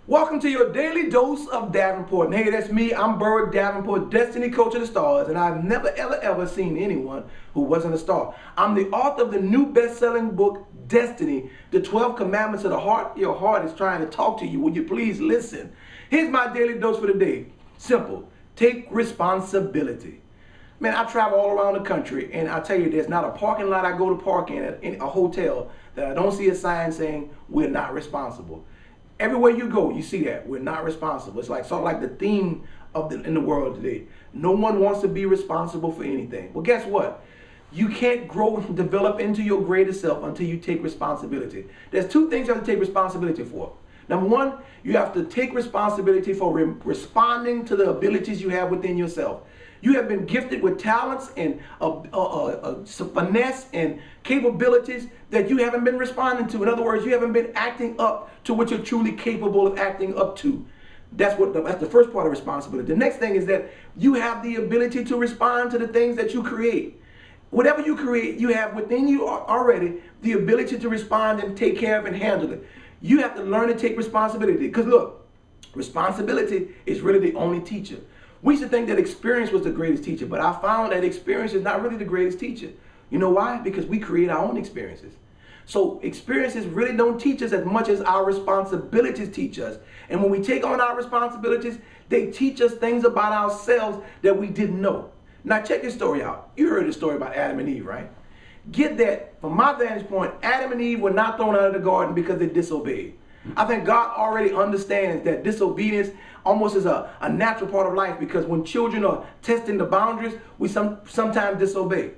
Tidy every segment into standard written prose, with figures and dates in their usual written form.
Welcome to your daily dose of Davenport. And hey, that's me. I'm Berwick Davenport, Destiny Coach of the Stars, and I've never, ever seen anyone who wasn't a star. I'm the author of the new best-selling book, Destiny, the 12 Commandments of the Heart. Your heart is trying to talk to you. Will you please listen? Here's my daily dose for the day. Simple. Take responsibility. Man, I travel all around the country, and I tell you, there's not a parking lot I go to park in at a hotel that I don't see a sign saying, we're not responsible. Everywhere you go, you see that. We're not responsible. It's like sort of like the theme in the world today. No one wants to be responsible for anything. Well, guess what? You can't grow and develop into your greatest self until you take responsibility. There's two things you have to take responsibility for. Number one, you have to take responsibility for responding to the abilities you have within yourself. You have been gifted with talents and finesse and capabilities that you haven't been responding to. In other words, you haven't been acting up to what you're truly capable of acting up to. That's the first part of responsibility. The next thing is that you have the ability to respond to the things that you create. Whatever you create, you have within you already the ability to respond and take care of and handle it. You have to learn to take responsibility. Because look, responsibility is really the only teacher. We used to think that experience was the greatest teacher, but I found that experience is not really the greatest teacher. You know why? Because we create our own experiences. So experiences really don't teach us as much as our responsibilities teach us. And when we take on our responsibilities, they teach us things about ourselves that we didn't know. Now check this story out. You heard the story about Adam and Eve, right? Get that, from my vantage point, Adam and Eve were not thrown out of the garden because they disobeyed. I think God already understands that disobedience almost is a natural part of life, because when children are testing the boundaries, we sometimes disobey.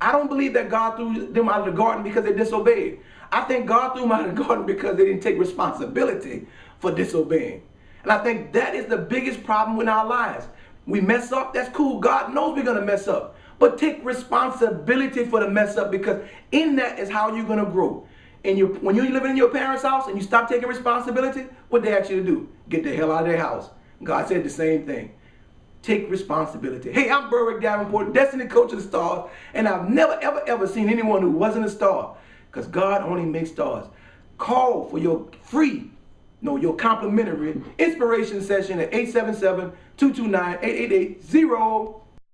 I don't believe that God threw them out of the garden because they disobeyed. I think God threw them out of the garden because they didn't take responsibility for disobeying. And I think that is the biggest problem in our lives. We mess up, that's cool. God knows we're going to mess up. But take responsibility for the mess up, because in that is how you're going to grow. And when you're living in your parents' house and you stop taking responsibility, what they ask you to do? Get the hell out of their house. God said the same thing. Take responsibility. Hey, I'm Berwick Davenport, Destiny Coach of the Stars, and I've never, ever seen anyone who wasn't a star, because God only makes stars. Call for your your complimentary inspiration session at 877-229-8880.